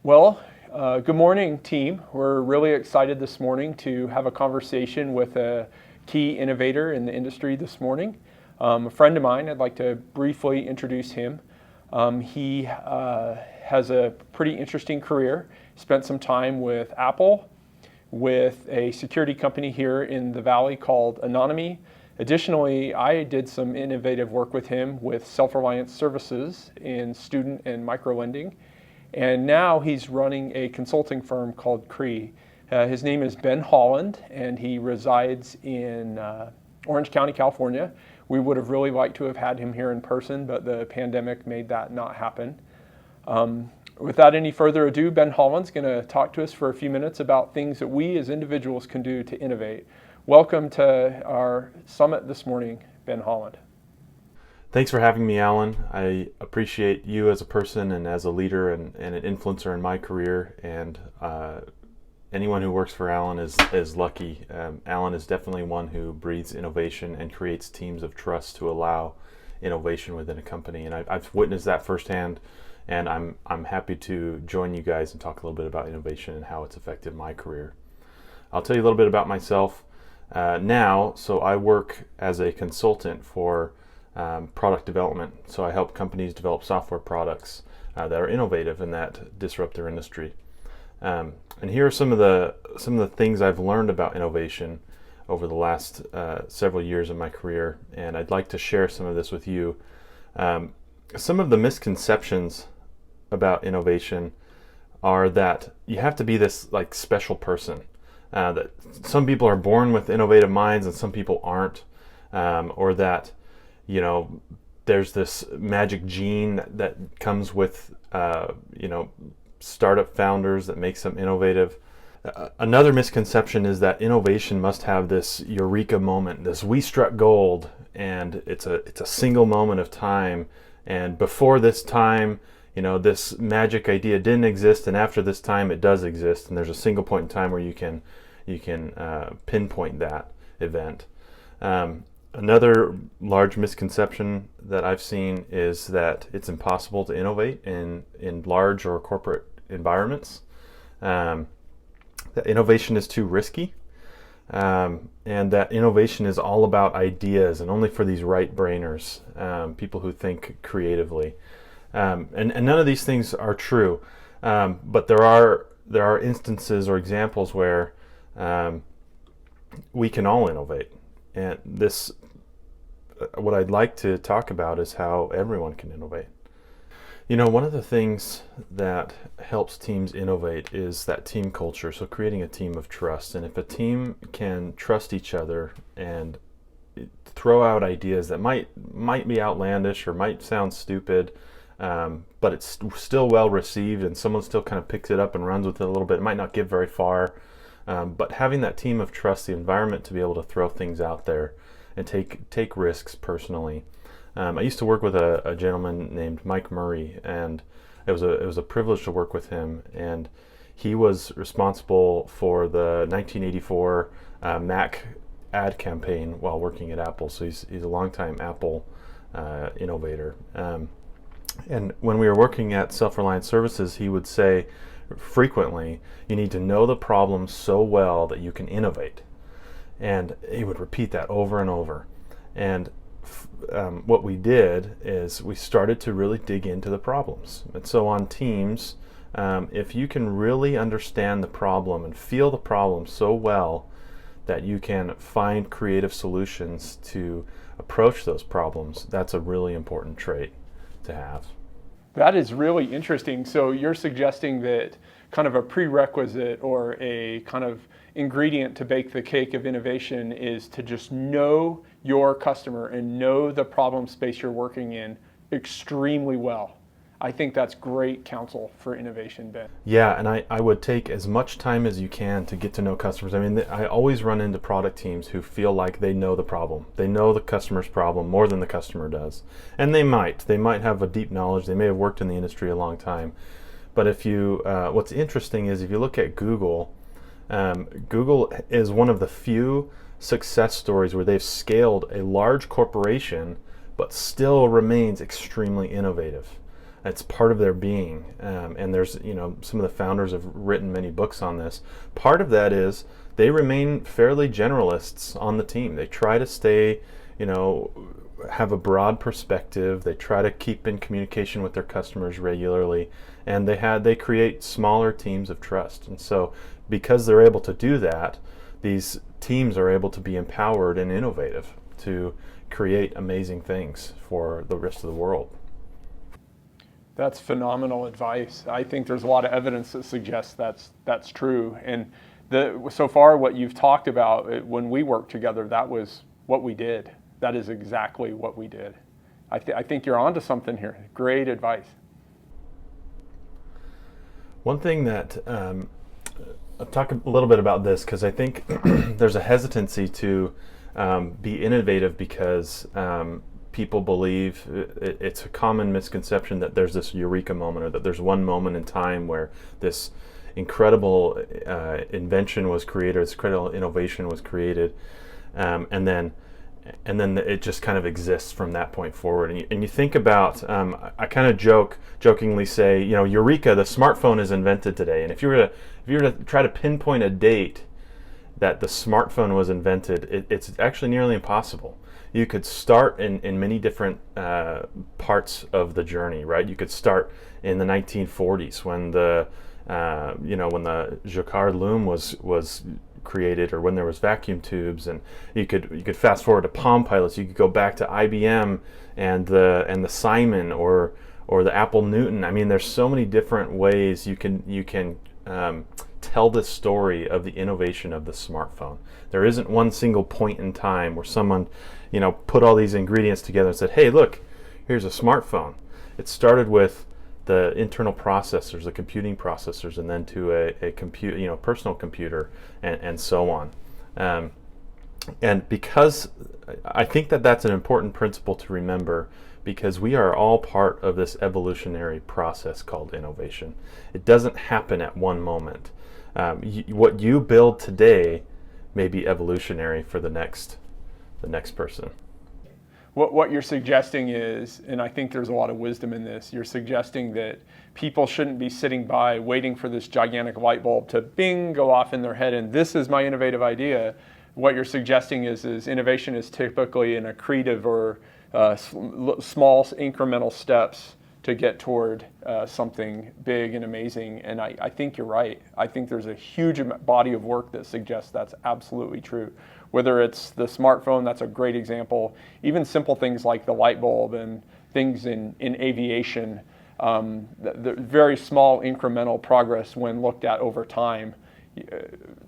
Good morning, team. We're really excited this morning to have a conversation with a key innovator in the industry this morning. A friend of mine, I'd like to briefly introduce him. He has a pretty interesting career. Spent some time with Apple, with a security company here in the Valley called Anonymity. Additionally, I did some innovative work with him with self-reliance services in student and micro-lending. And now he's running a consulting firm called Cree. His name is Ben Holland, and he resides in Orange County, California. We would have really liked to have had him here in person, but the pandemic made that not happen. Without any further ado, Ben Holland's going to talk to us for a few minutes about things that we as individuals can do to innovate. Welcome to our summit this morning, Ben Holland. Thanks for having me, Alan. I appreciate you as a person and as a leader and an influencer in my career. And anyone who works for Alan is lucky. Alan is definitely one who breathes innovation and creates teams of trust to allow innovation within a company. And I've witnessed that firsthand. And I'm happy to join you guys and talk a little bit about innovation and how it's affected my career. I'll tell you a little bit about myself now. So I work as a consultant for product development. So I help companies develop software products that are innovative and that disrupt their industry. And here are some of the things I've learned about innovation over the last several years of my career, and I'd like to share some of this with you. Some of the misconceptions about innovation are that you have to be this like special person. That some people are born with innovative minds and some people aren't, or that there's this magic gene that comes with startup founders that makes them innovative. Another misconception is that innovation must have this eureka moment, this we struck gold, and it's a single moment of time. And before this time, this magic idea didn't exist, and after this time, it does exist. And there's a single point in time where you can pinpoint that event. Another large misconception that I've seen is that it's impossible to innovate in large or corporate environments. That innovation is too risky, and that innovation is all about ideas and only for these right-brainers, people who think creatively. And none of these things are true, but there are instances or examples where we can all innovate. And what I'd like to talk about is how everyone can innovate. One of the things that helps teams innovate is that team culture, so creating a team of trust. And if a team can trust each other and throw out ideas that might be outlandish or might sound stupid, but it's still well received and someone still kind of picks it up and runs with it a little bit, it might not get very far. But having that team of trust, the environment to be able to throw things out there and take risks personally. I used to work with a gentleman named Mike Murray, and it was a privilege to work with him. And he was responsible for the 1984 Mac ad campaign while working at Apple. So he's a longtime Apple innovator. And when we were working at Self-Reliance Services, he would say frequently, you need to know the problem so well that you can innovate. And he would repeat that over and over. And what we did is we started to really dig into the problems. And so on teams, if you can really understand the problem and feel the problem so well that you can find creative solutions to approach those problems, that's a really important trait to have. That is really interesting. So you're suggesting that kind of a prerequisite or a kind of ingredient to bake the cake of innovation is to just know your customer and know the problem space you're working in extremely well. I think that's great counsel for innovation, Ben. Yeah, and I would take as much time as you can to get to know customers. I mean, I always run into product teams who feel like they know the problem. They know the customer's problem more than the customer does. And they might have a deep knowledge. They may have worked in the industry a long time. But what's interesting is if you look at Google, Google is one of the few success stories where they've scaled a large corporation but still remains extremely innovative. It's part of their being. And there's, some of the founders have written many books on this. Part of that is they remain fairly generalists on the team. They try to stay, have a broad perspective. They try to keep in communication with their customers regularly, and they create smaller teams of trust. And so because they're able to do that, these teams are able to be empowered and innovative to create amazing things for the rest of the world. That's phenomenal advice. I think there's a lot of evidence that suggests that's true. And so far what you've talked about, when we worked together, that was what we did. That is exactly what we did. I think you're onto something here. Great advice. One thing that I'll talk a little bit about this, because I think there's a hesitancy to be innovative because people believe it's a common misconception that there's this eureka moment, or that there's one moment in time where this incredible invention was created, this incredible innovation was created, and then it just kind of exists from that point forward. And you think about, I kind of jokingly say, Eureka, the smartphone is invented today. And if you were to try to pinpoint a date that the smartphone was invented, it's actually nearly impossible. You could start in many different parts of the journey, right? You could start in the 1940s when the Jacquard loom was created, or when there was vacuum tubes, and you could fast forward to Palm Pilots. You could go back to IBM and the Simon or the Apple Newton. I mean, there's so many different ways you can tell the story of the innovation of the smartphone. There isn't one single point in time where someone put all these ingredients together and said, hey, look, here's a smartphone. It started with the internal processors, the computing processors, and then to a personal computer, and so on. And because I think that's an important principle to remember, because we are all part of this evolutionary process called innovation. It doesn't happen at one moment. What you build today may be evolutionary for the next person. What you're suggesting is, and I think there's a lot of wisdom in this, you're suggesting that people shouldn't be sitting by waiting for this gigantic light bulb to bing, go off in their head, and this is my innovative idea. What you're suggesting is innovation is typically an accretive or small incremental steps to get toward something big and amazing. And I think you're right. I think there's a huge body of work that suggests that's absolutely true. Whether it's the smartphone, that's a great example. Even simple things like the light bulb and things in aviation, the very small incremental progress when looked at over time,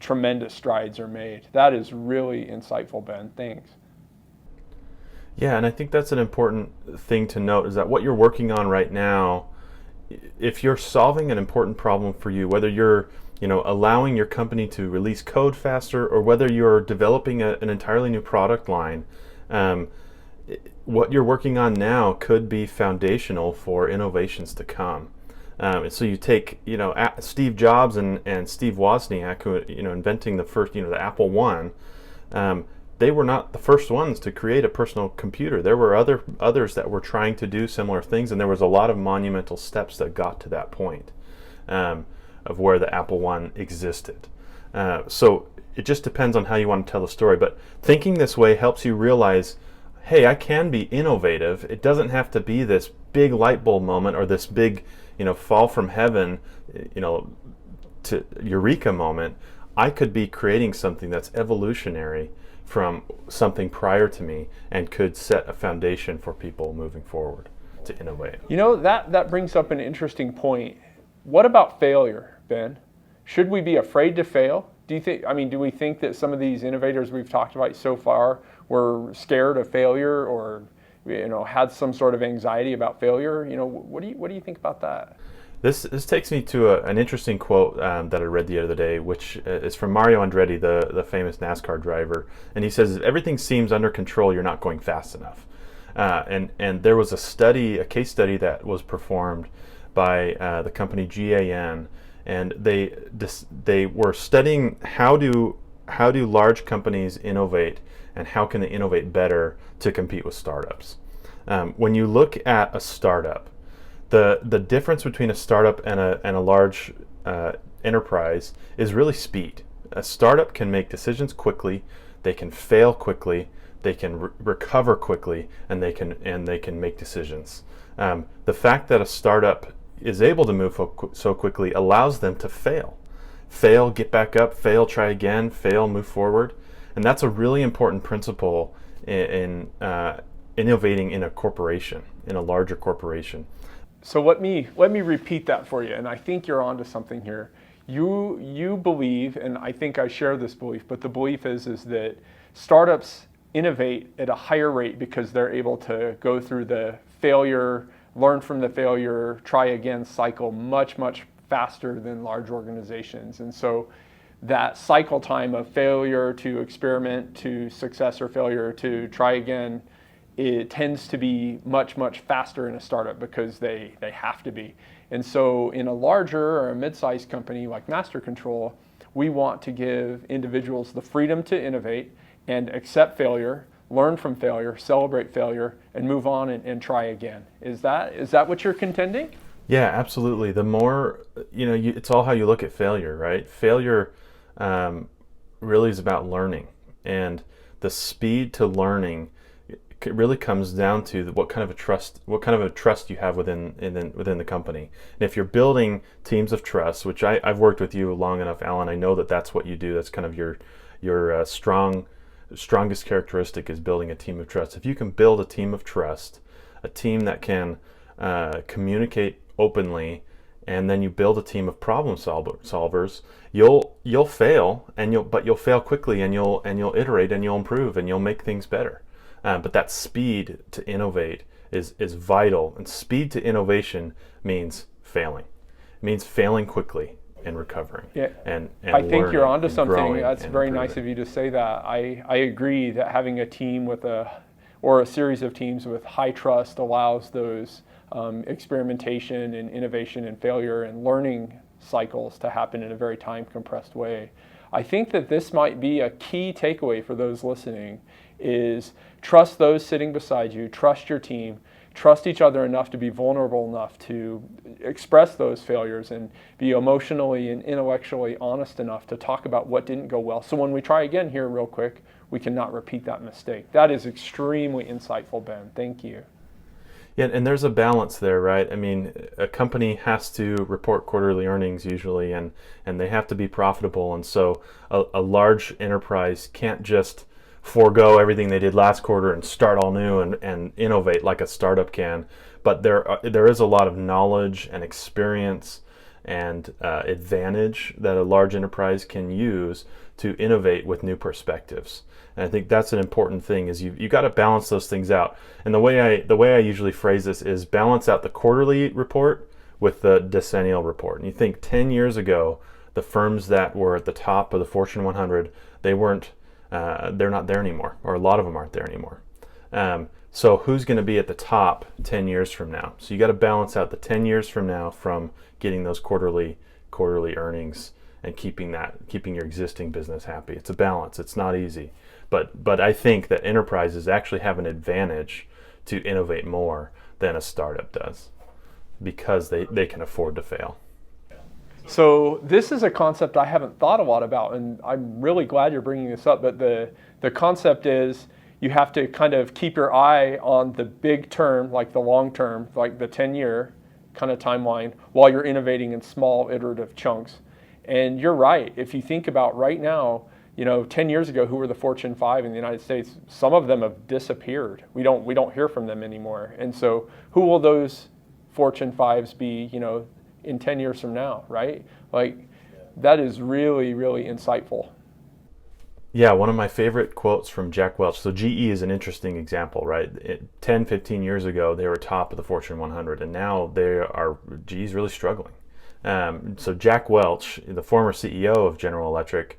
tremendous strides are made. That is really insightful, Ben. Thanks. Yeah, and I think that's an important thing to note, is that what you're working on right now, if you're solving an important problem for you, whether you're allowing your company to release code faster, or whether you're developing an entirely new product line, what you're working on now could be foundational for innovations to come. So you take, Steve Jobs and Steve Wozniak, who, inventing the first, the Apple One. They were not the first ones to create a personal computer. There were others that were trying to do similar things, and there was a lot of monumental steps that got to that point of where the Apple One existed. So it just depends on how you want to tell the story. But thinking this way helps you realize, hey, I can be innovative. It doesn't have to be this big light bulb moment, or this big, fall from heaven, to eureka moment. I could be creating something that's evolutionary from something prior to me, and could set a foundation for people moving forward to innovate. That brings up an interesting point. What about failure, Ben? Should we be afraid to fail? Do we think that some of these innovators we've talked about so far were scared of failure, or had some sort of anxiety about failure? What do you think about that? This takes me to an interesting quote that I read the other day, which is from Mario Andretti, the famous NASCAR driver. And he says, if everything seems under control, you're not going fast enough. And there was a case study that was performed by the company GAN, and they were studying how do large companies innovate, and how can they innovate better to compete with startups. When you look at a startup, The difference between a startup and a large enterprise is really speed. A startup can make decisions quickly, they can fail quickly, they can recover quickly, and they can make decisions. The fact that a startup is able to move so quickly allows them to fail, get back up, fail, try again, fail, move forward, and that's a really important principle in innovating in a corporation, in a larger corporation. So let me repeat that for you, and I think you're onto something here. You believe, and I think I share this belief, but the belief is that startups innovate at a higher rate because they're able to go through the failure, learn from the failure, try again cycle much faster than large organizations. And so that cycle time of failure to experiment to success or failure to try again, it tends to be much faster in a startup because they have to be. And so in a larger or a mid-sized company like Master Control, we want to give individuals the freedom to innovate and accept failure, learn from failure, celebrate failure, and move on and try again. Is that what you're contending? Yeah, absolutely. The more, it's all how you look at failure, right? Failure really is about learning, and the speed to learning it really comes down to what kind of a trust you have within the company. And if you're building teams of trust, which I've worked with you long enough, Alan, I know that that's what you do. That's kind of your strongest characteristic is building a team of trust. If you can build a team of trust, a team that can communicate openly, and then you build a team of problem solvers, you'll fail, but you'll fail quickly, and you'll iterate, and you'll improve, and you'll make things better. But that speed to innovate is vital, and speed to innovation means failing. It means failing quickly and recovering. Yeah, and I think you're onto something. That's very improving. nice of you to say that. I agree that having a team or a series of teams with high trust allows those experimentation and innovation and failure and learning cycles to happen in a very time compressed way. I think that this might be a key takeaway for those listening is trust those sitting beside you, trust your team, trust each other enough to be vulnerable enough to express those failures and be emotionally and intellectually honest enough to talk about what didn't go well. So when we try again here real quick, we cannot repeat that mistake. That is extremely insightful, Ben. Thank you. Yeah, and there's a balance there, right? I mean, a company has to report quarterly earnings usually, and they have to be profitable. And so a large enterprise can't just forego everything they did last quarter and start all new and innovate like a startup can. But there is a lot of knowledge and experience and advantage that a large enterprise can use to innovate with new perspectives. And I think that's an important thing is you got to balance those things out. And the way I usually phrase this is balance out the quarterly report with the decennial report. And you think 10 years ago, the firms that were at the top of the Fortune 100, they're not there anymore, or a lot of them aren't there anymore. So who's going to be at the top 10 years from now? So you got to balance out the 10 years from now from getting those quarterly earnings and keeping your existing business happy. It's a balance. It's not easy. But I think that enterprises actually have an advantage to innovate more than a startup does because they can afford to fail. So this is a concept I haven't thought a lot about, and I'm really glad you're bringing this up, but the concept is you have to kind of keep your eye on the big term, like the long term, like the 10-year kind of timeline, while you're innovating in small iterative chunks. And you're right. If you think about right now, 10 years ago, who were the Fortune 5 in the United States? Some of them have disappeared. We don't hear from them anymore. And so who will those Fortune 5s be, in 10 years from now, right? That is really, really insightful. Yeah, one of my favorite quotes from Jack Welch. So GE is an interesting example, right? 10, 15 years ago, they were top of the Fortune 100, and now GE's really struggling. So Jack Welch, the former CEO of General Electric,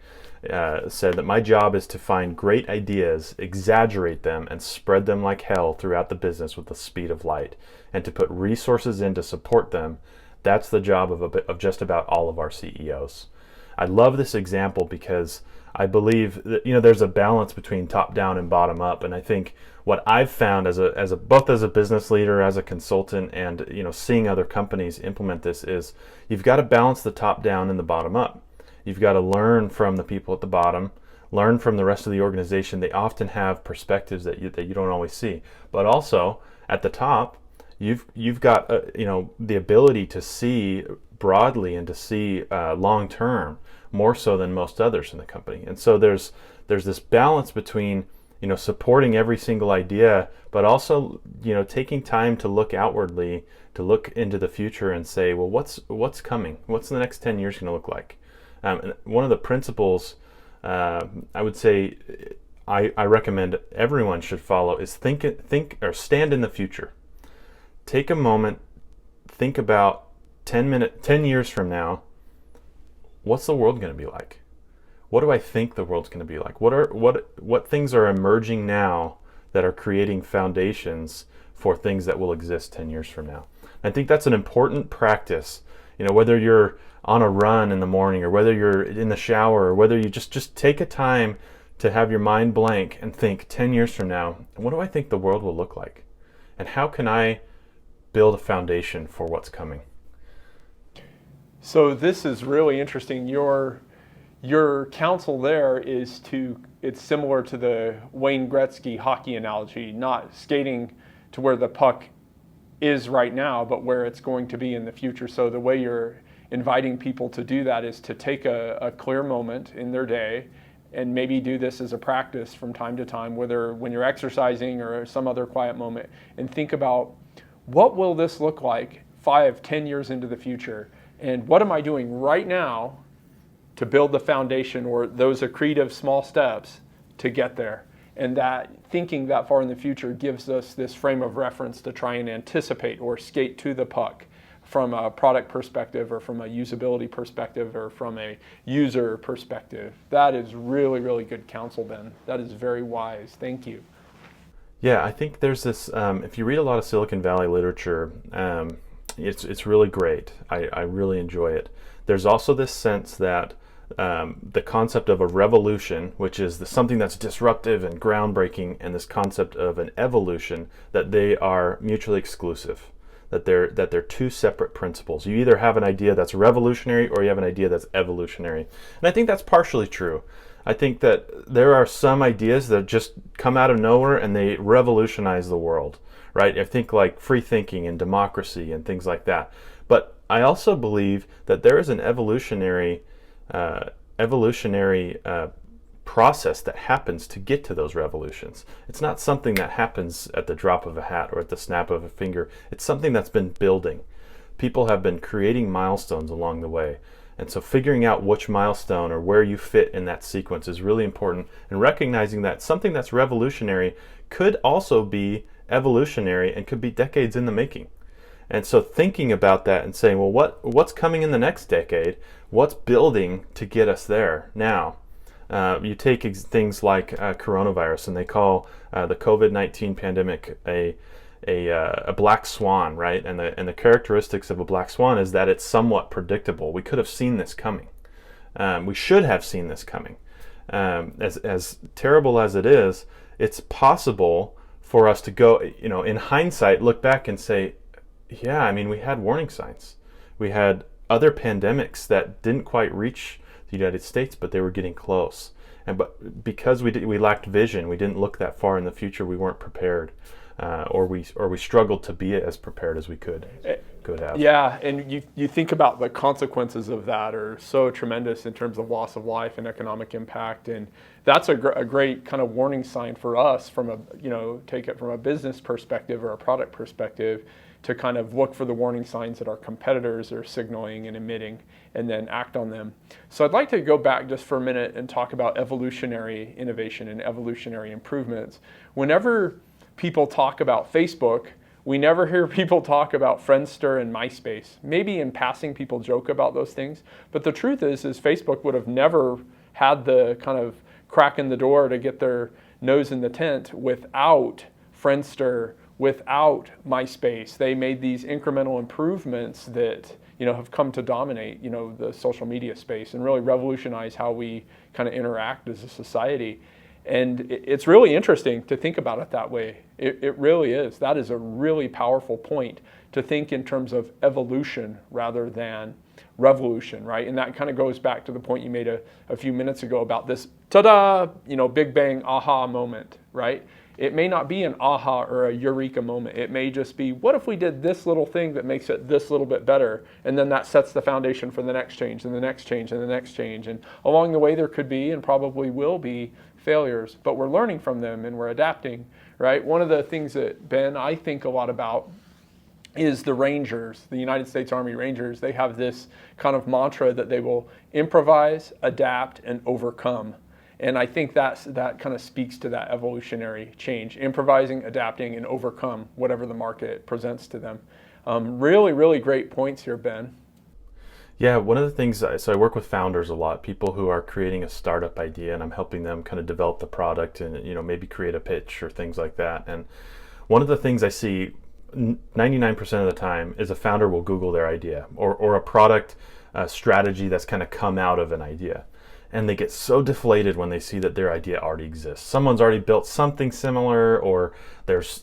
said that my job is to find great ideas, exaggerate them, and spread them like hell throughout the business with the speed of light, and to put resources in to support them. That's the job of just about all of our CEOs. I love this example because I believe that, there's a balance between top down and bottom up, and I think what I've found both as a business leader, as a consultant, and seeing other companies implement this is you've got to balance the top down and the bottom up. You've got to learn from the people at the bottom, learn from the rest of the organization. They often have perspectives that you don't always see, but also at the top, you've got the ability to see broadly and to see long term, more so than most others in the company. And so there's this balance between supporting every single idea, but also taking time to look outwardly, to look into the future and say, well, what's coming? What's the next 10 years going to look like? And one of the principles I would say I recommend everyone should follow is think or stand in the future. Take a moment, think about 10 years from now, what's the world going to be like? What do I think the world's going to be like? What things are emerging now that are creating foundations for things that will exist 10 years from now? I think that's an important practice. Whether you're on a run in the morning or whether you're in the shower or whether you just take a time to have your mind blank and think 10 years from now, what do I think the world will look like? And how can I build a foundation for what's coming? So this is really interesting. Your counsel there it's similar to the Wayne Gretzky hockey analogy, not skating to where the puck is right now, but where it's going to be in the future. So the way you're inviting people to do that is to take a clear moment in their day and maybe do this as a practice from time to time, whether when you're exercising or some other quiet moment, and think about what will this look like 5-10 years into the future, and what am I doing right now to build the foundation or those accretive small steps to get there. And that thinking that far in the future gives us this frame of reference to try and anticipate or skate to the puck from a product perspective or from a usability perspective or from a user perspective. That is really, really good counsel, Ben. That is very wise. Thank you. Yeah, I think there's this, if you read a lot of Silicon Valley literature, it's really great. I really enjoy it. There's also this sense that the concept of a revolution, which is something that's disruptive and groundbreaking, and this concept of an evolution, that they are mutually exclusive, that they're two separate principles. You either have an idea that's revolutionary or you have an idea that's evolutionary. And I think that's partially true. I think that there are some ideas that just come out of nowhere and they revolutionize the world, right? I think like free thinking and democracy and things like that. But I also believe that there is an evolutionary process that happens to get to those revolutions. It's not something that happens at the drop of a hat or at the snap of a finger. It's something that's been building. People have been creating milestones along the way. And so figuring out which milestone or where you fit in that sequence is really important, and recognizing that something that's revolutionary could also be evolutionary and could be decades in the making. And so thinking about that and saying, well, what's coming in the next decade? What's building to get us there now? You take things like coronavirus, and they call the COVID-19 pandemic a black swan, right? And the characteristics of a black swan is that it's somewhat predictable. We could have seen this coming. We should have seen this coming. As terrible as it is, it's possible for us to go, in hindsight, look back and say, yeah, I mean, we had warning signs. We had other pandemics that didn't quite reach the United States, but they were getting close. But because we lacked vision, we didn't look that far in the future. We weren't prepared, or we struggled to be as prepared as we could have. Yeah, and you think about the consequences of that are so tremendous in terms of loss of life and economic impact, and that's a great kind of warning sign for us from take it from a business perspective or a product perspective, to kind of look for the warning signs that our competitors are signaling and emitting and then act on them. So I'd like to go back just for a minute and talk about evolutionary innovation and evolutionary improvements. Whenever people talk about Facebook, we never hear people talk about Friendster and MySpace. Maybe in passing people joke about those things, but the truth is Facebook would have never had the kind of crack in the door to get their nose in the tent without Friendster, without MySpace. They made these incremental improvements that have come to dominate the social media space and really revolutionize how we kind of interact as a society. And it's really interesting to think about it that way. It really is. That is a really powerful point, to think in terms of evolution rather than revolution, right? And that kind of goes back to the point you made a few minutes ago about this ta-da, big bang aha moment, right? It may not be an aha or a eureka moment. It may just be, what if we did this little thing that makes it this little bit better? And then that sets the foundation for the next change and the next change and the next change. And along the way there could be, and probably will be, failures, but we're learning from them and we're adapting, right? One of the things that, Ben, I think a lot about is the Rangers, the United States Army Rangers. They have this kind of mantra that they will improvise, adapt, and overcome. And I think that kind of speaks to that evolutionary change, improvising, adapting, and overcome whatever the market presents to them. Really, really great points here, Ben. Yeah, one of the things, so I work with founders a lot, people who are creating a startup idea, and I'm helping them kind of develop the product and maybe create a pitch or things like that. And one of the things I see 99% of the time is a founder will Google their idea or a product strategy that's kind of come out of an idea. And they get so deflated when they see that their idea already exists. Someone's already built something similar, or there's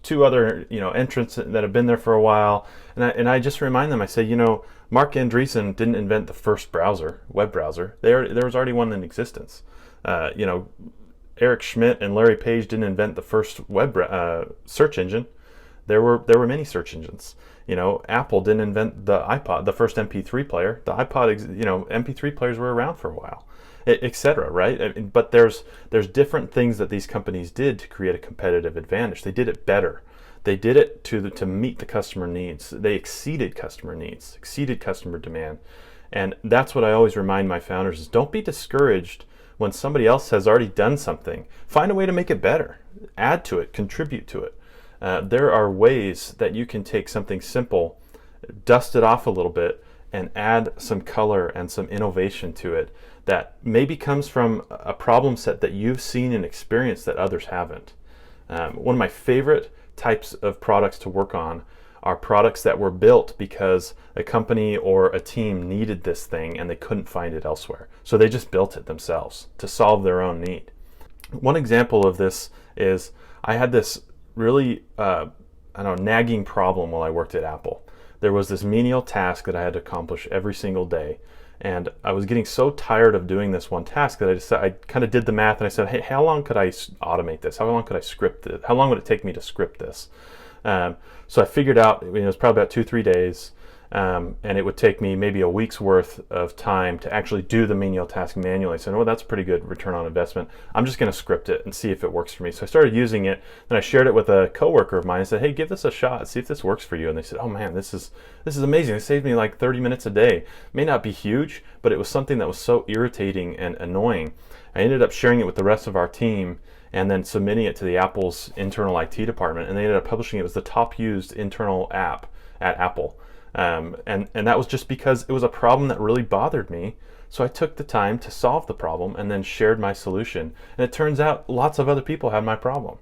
two other entrants that have been there for a while. And I just remind them, I say, Mark Andreessen didn't invent the first web browser. There was already one in existence. Eric Schmidt and Larry Page didn't invent the first web search engine. There were many search engines. Apple didn't invent the iPod, the first MP3 player. The iPod, MP3 players were around for a while, etc. Right? But there's different things that these companies did to create a competitive advantage. They did it better. They did it to meet the customer needs. They exceeded customer needs, exceeded customer demand. And that's what I always remind my founders is, don't be discouraged when somebody else has already done something. Find a way to make it better. Add to it, contribute to it. There are ways that you can take something simple, dust it off a little bit, and add some color and some innovation to it that maybe comes from a problem set that you've seen and experienced that others haven't. One of my favorite types of products to work on are products that were built because a company or a team needed this thing and they couldn't find it elsewhere. So they just built it themselves to solve their own need. One example of this is I had this really nagging problem while I worked at Apple. There was this menial task that I had to accomplish every single day, and I was getting so tired of doing this one task that I kind of did the math and I said, hey, how long could I automate this? How long could I script it? How long would it take me to script this? So I figured out it was probably about 2-3 days, and it would take me maybe a week's worth of time to actually do the menial task manually. So, well, that's a pretty good return on investment. I'm just going to script it and see if it works for me. So I started using it, then I shared it with a coworker of mine and said, hey, give this a shot, see if this works for you. And they said, oh man, this is amazing. It saved me like 30 minutes a day. It may not be huge, but it was something that was so irritating and annoying. I ended up sharing it with the rest of our team and then submitting it to the Apple's internal IT department, and they ended up publishing it. It was the top used internal app at Apple. And that was just because it was a problem that really bothered me. So I took the time to solve the problem and then shared my solution. And it turns out lots of other people had my problem.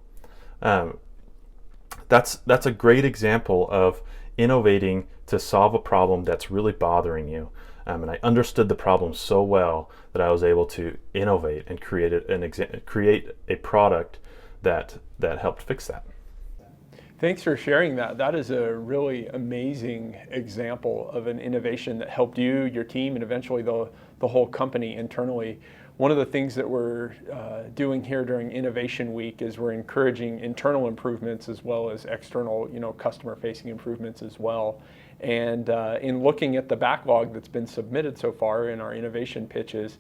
That's a great example of innovating to solve a problem that's really bothering you. And I understood the problem so well that I was able to innovate and create a product that helped fix that. Thanks for sharing that. That is a really amazing example of an innovation that helped you, your team, and eventually the whole company internally. One of the things that we're doing here during Innovation Week is we're encouraging internal improvements as well as external, customer-facing improvements as well. And in looking at the backlog that's been submitted so far in our innovation pitches,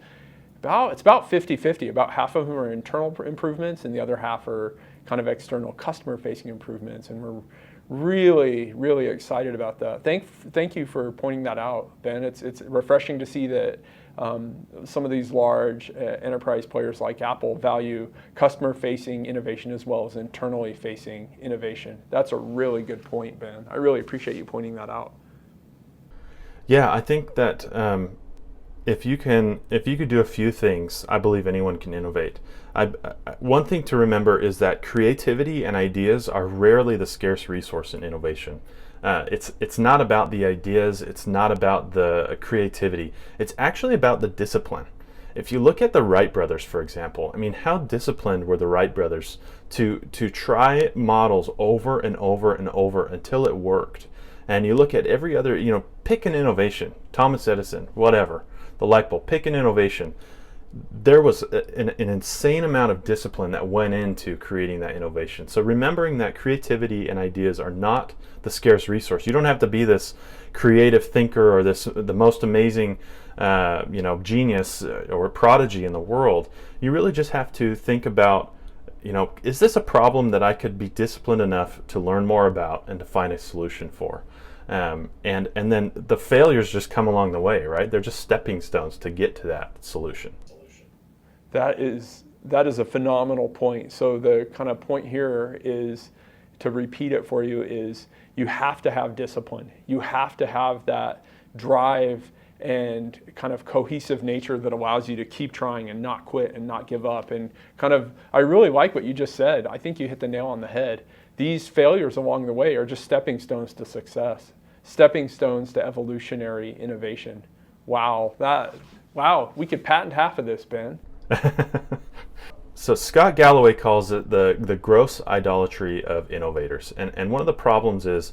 it's about 50-50. About half of them are internal improvements and the other half are kind of external customer-facing improvements. And we're really, really excited about that. Thank you for pointing that out, Ben. It's refreshing to see that some of these large enterprise players like Apple value customer-facing innovation as well as internally facing innovation. That's a really good point, Ben. I really appreciate you pointing that out. Yeah, I think that if you could do a few things, I believe anyone can innovate. One thing to remember is that creativity and ideas are rarely the scarce resource in innovation. It's not about the ideas, it's not about the creativity. It's actually about the discipline. If you look at the Wright brothers, for example, I mean, how disciplined were the Wright brothers to try models over and over and over until it worked? And you look at every other, pick an innovation, Thomas Edison, whatever, the light bulb, pick an innovation. There was an insane amount of discipline that went into creating that innovation. So remembering that creativity and ideas are not the scarce resource. You don't have to be this creative thinker or the most amazing genius or prodigy in the world. You really just have to think about, is this a problem that I could be disciplined enough to learn more about and to find a solution for? And then the failures just come along the way, right? They're just stepping stones to get to that solution. That is a phenomenal point. So the kind of point here is, to repeat it for you, is you have to have discipline. You have to have that drive and kind of cohesive nature that allows you to keep trying and not quit and not give up. And I really like what you just said. I think you hit the nail on the head. These failures along the way are just stepping stones to success, stepping stones to evolutionary innovation. Wow, we could patent half of this, Ben. So Scott Galloway calls it the gross idolatry of innovators. And one of the problems is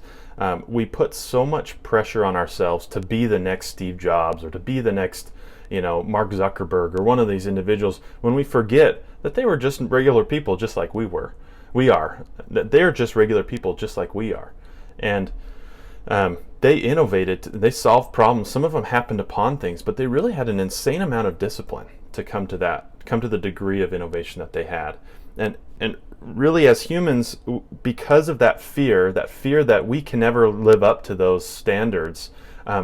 we put so much pressure on ourselves to be the next Steve Jobs or to be the next Mark Zuckerberg or one of these individuals, when we forget that they were just regular people just like we are. That they're just regular people just like we are. And they innovated, they solved problems. Some of them happened upon things, but they really had an insane amount of discipline to come to the degree of innovation that they had. And really, as humans, because of that fear that we can never live up to those standards,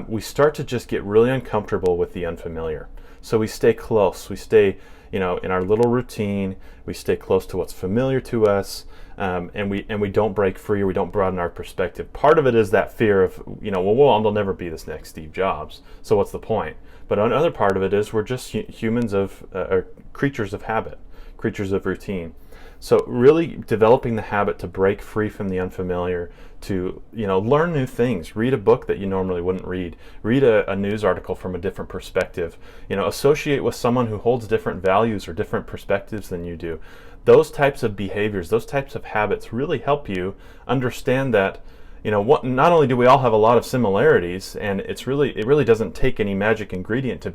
we start to just get really uncomfortable with the unfamiliar. So we stay close. We stay, in our little routine. We stay close to what's familiar to us, and we don't break free, or we don't broaden our perspective. Part of it is that fear of, I'll never be this next Steve Jobs. So what's the point? But another part of it is we're just humans or creatures of habit, creatures of routine. So really developing the habit to break free from the unfamiliar, to learn new things, read a book that you normally wouldn't read a news article from a different perspective, associate with someone who holds different values or different perspectives than you do. Those types of behaviors, those types of habits really help you understand that not only do we all have a lot of similarities, and it really doesn't take any magic ingredient to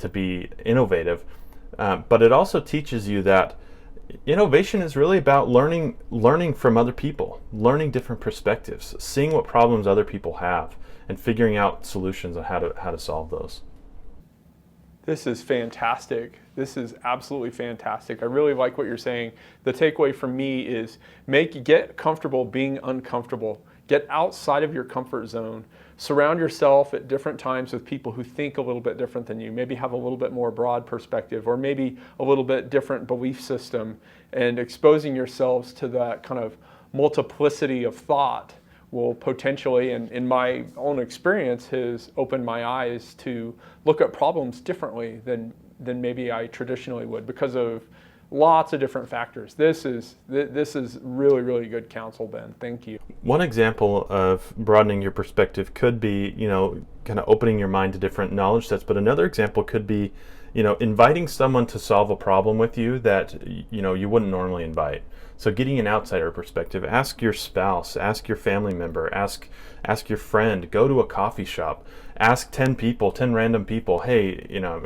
be innovative, but it also teaches you that innovation is really about learning from other people, learning different perspectives, seeing what problems other people have, and figuring out solutions on how to solve those. This is fantastic. This is absolutely fantastic. I really like what you're saying. The takeaway from me is get comfortable being uncomfortable. Get outside of your comfort zone. Surround yourself at different times with people who think a little bit different than you, maybe have a little bit more broad perspective, or maybe a little bit different belief system, and exposing yourselves to that kind of multiplicity of thought will potentially, and in my own experience, has opened my eyes to look at problems differently than maybe I traditionally would, because of lots of different factors. This is really, really good counsel, Ben. Thank you. One example of broadening your perspective could be, kind of opening your mind to different knowledge sets. But another example could be, inviting someone to solve a problem with you that, you wouldn't normally invite. So getting an outsider perspective. Ask your spouse, ask your family member, ask your friend, go to a coffee shop, ask 10 random people, hey,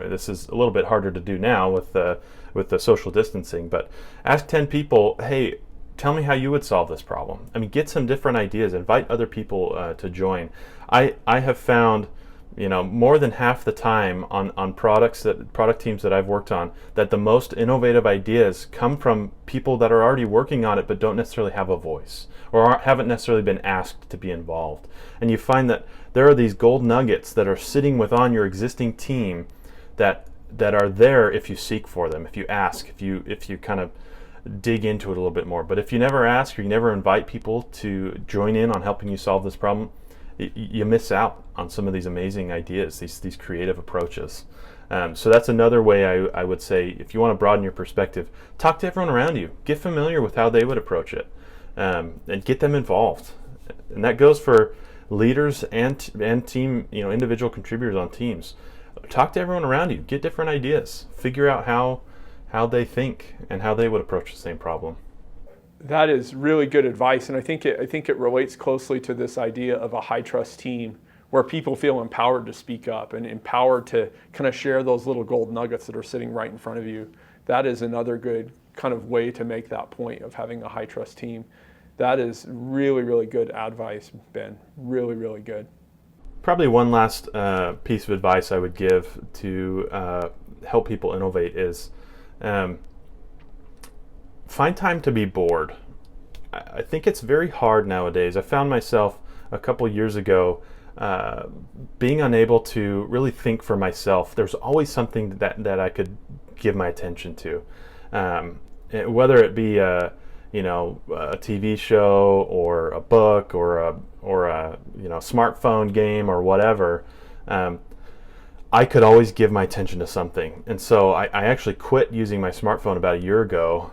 this is a little bit harder to do now with the social distancing, but ask 10 people, hey, tell me how you would solve this problem. I mean, get some different ideas, invite other people to join. I have found, more than half the time on product teams that I've worked on, that the most innovative ideas come from people that are already working on it but don't necessarily have a voice, or haven't necessarily been asked to be involved. And you find that there are these gold nuggets that are sitting within your existing team that are there if you seek for them, if you ask, if you kind of dig into it a little bit more. But if you never ask, or you never invite people to join in on helping you solve this problem, you miss out on some of these amazing ideas, these creative approaches. So that's another way I would say, if you want to broaden your perspective, talk to everyone around you, get familiar with how they would approach it, and get them involved. And that goes for leaders and team, individual contributors on teams. Talk to everyone around you, get different ideas, figure out how they think and how they would approach the same problem. That is really good advice, and I think it relates closely to this idea of a high trust team where people feel empowered to speak up and empowered to kind of share those little gold nuggets that are sitting right in front of you. That is another good kind of way to make that point of having a high trust team. That is really, really good advice, Ben. Really, really good. Probably one last piece of advice I would give to help people innovate is find time to be bored. I think it's very hard nowadays. I found myself a couple years ago being unable to really think for myself. There's always something that I could give my attention to, whether it be a TV show or a book or a smartphone game or whatever. I could always give my attention to something. And so I actually quit using my smartphone about a year ago.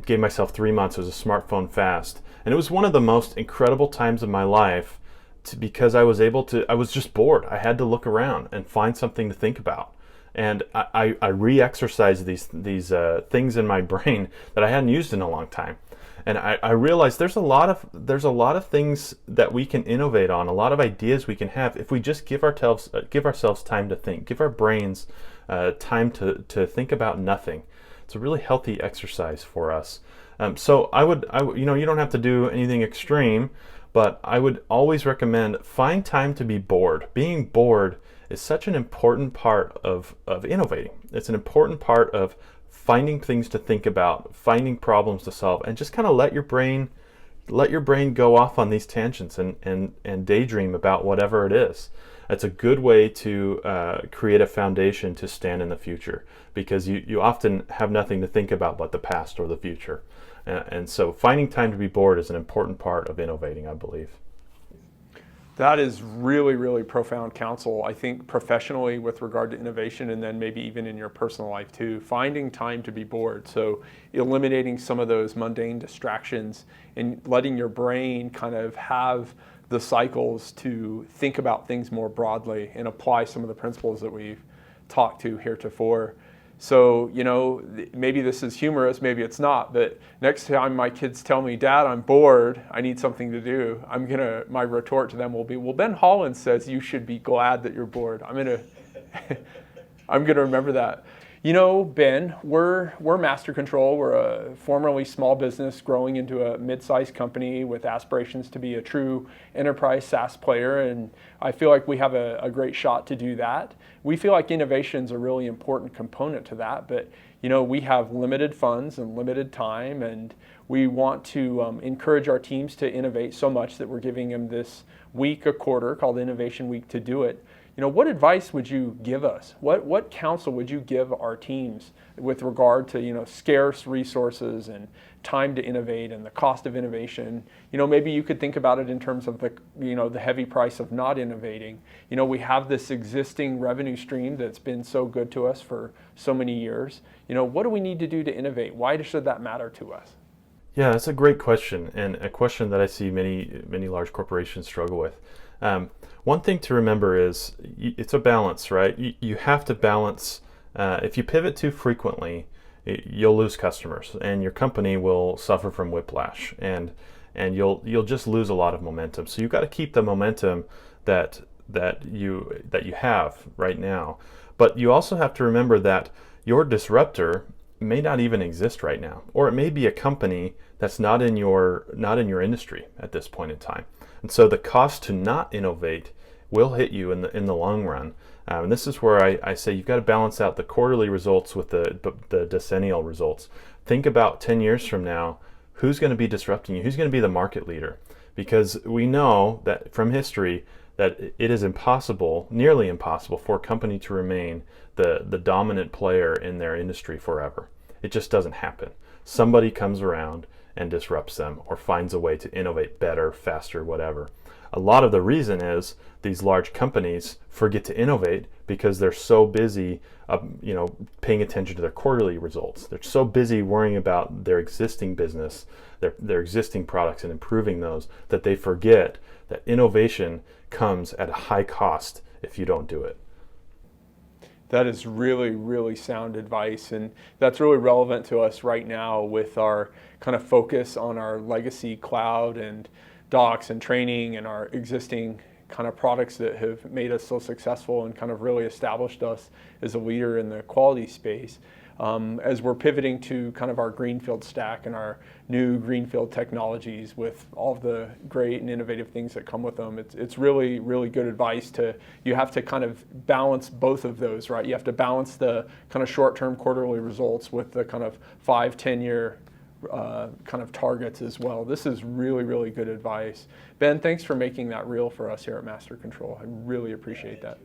Gave myself 3 months. It was a smartphone fast. And it was one of the most incredible times of my life because I was just bored. I had to look around and find something to think about. And I re-exercised these things in my brain that I hadn't used in a long time. And I realized there's a lot of things that we can innovate on, a lot of ideas we can have if we just give ourselves time to think, give our brains time to think about nothing. It's a really healthy exercise for us. So you don't have to do anything extreme, but I would always recommend find time to be bored. Being bored is such an important part of innovating. It's an important part of finding things to think about, finding problems to solve, and just kind of let your brain go off on these tangents and daydream about whatever it is. It's a good way to create a foundation to stand in the future, because you often have nothing to think about but the past or the future. And so finding time to be bored is an important part of innovating, I believe. That is really, really profound counsel, I think, professionally with regard to innovation, and then maybe even in your personal life too. Finding time to be bored. So eliminating some of those mundane distractions and letting your brain kind of have the cycles to think about things more broadly and apply some of the principles that we've talked to heretofore. So, maybe this is humorous, maybe it's not, but next time my kids tell me, Dad, I'm bored, I need something to do, my retort to them will be, well, Ben Holland says you should be glad that you're bored. I'm gonna remember that. Ben, we're Master Control. We're a formerly small business growing into a mid-sized company with aspirations to be a true enterprise SaaS player, and I feel like we have a great shot to do that. We feel like innovation is a really important component to that, but we have limited funds and limited time, and we want to encourage our teams to innovate so much that we're giving them this week a quarter called Innovation Week to do it. What advice would you give us? What counsel would you give our teams with regard to scarce resources and time to innovate and the cost of innovation? Maybe you could think about it in terms of the heavy price of not innovating. We have this existing revenue stream that's been so good to us for so many years. What do we need to do to innovate? Why should that matter to us? Yeah, that's a great question, and a question that I see many large corporations struggle with. One thing to remember is it's a balance, right? You have to balance. If you pivot too frequently, you'll lose customers, and your company will suffer from whiplash, and you'll just lose a lot of momentum. So you've got to keep the momentum that you have right now. But you also have to remember that your disruptor may not even exist right now, or it may be a company that's not in your industry at this point in time. And so the cost to not innovate will hit you in the long run. And this is where I say you've got to balance out the quarterly results with the decennial results. Think about 10 years from now, who's going to be disrupting you? Who's going to be the market leader? Because we know that from history that it is impossible, nearly impossible, for a company to remain the dominant player in their industry forever. It just doesn't happen. Somebody comes around and disrupts them or finds a way to innovate better, faster, whatever. A lot of the reason is these large companies forget to innovate because they're so busy paying attention to their quarterly results. They're so busy worrying about their existing business, their existing products and improving those, that they forget that innovation comes at a high cost if you don't do it. That is really, really sound advice, and that's really relevant to us right now with our kind of focus on our legacy cloud and docs and training and our existing kind of products that have made us so successful and kind of really established us as a leader in the quality space. As we're pivoting to kind of our greenfield stack and our new greenfield technologies with all of the great and innovative things that come with them, it's really, really good advice you have to kind of balance both of those, right? You have to balance the kind of short-term quarterly results with the kind of 5-10 year kind of targets as well. This is really, really good advice. Ben, thanks for making that real for us here at Master Control. I really appreciate that.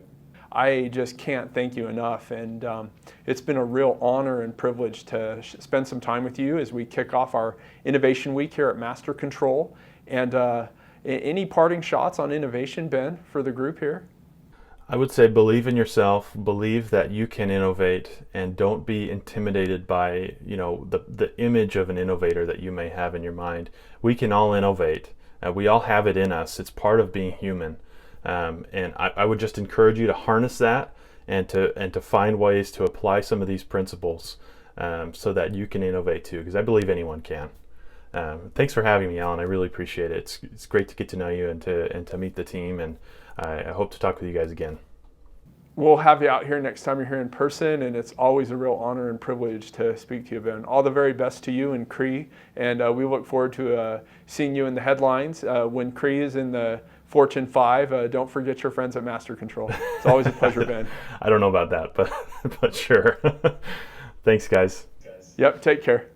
I just can't thank you enough, and it's been a real honor and privilege to spend some time with you as we kick off our Innovation Week here at Master Control. And any parting shots on innovation, Ben, for the group here? I would say believe in yourself, believe that you can innovate, and don't be intimidated by the image of an innovator that you may have in your mind. We can all innovate. We all have it in us. It's part of being human. And I would just encourage you to harness that and to find ways to apply some of these principles so that you can innovate too, because I believe anyone can. Thanks for having me, Alan. I really appreciate it. It's great to get to know you and to meet the team, and I hope to talk with you guys again. We'll have you out here next time you're here in person, and it's always a real honor and privilege to speak to you, Ben. All the very best to you and Cree, and we look forward to seeing you in the headlines when Cree is in the Fortune 5. Don't forget your friends at Master Control. It's always a pleasure, Ben. I don't know about that, but sure. Thanks, guys. Yep, take care.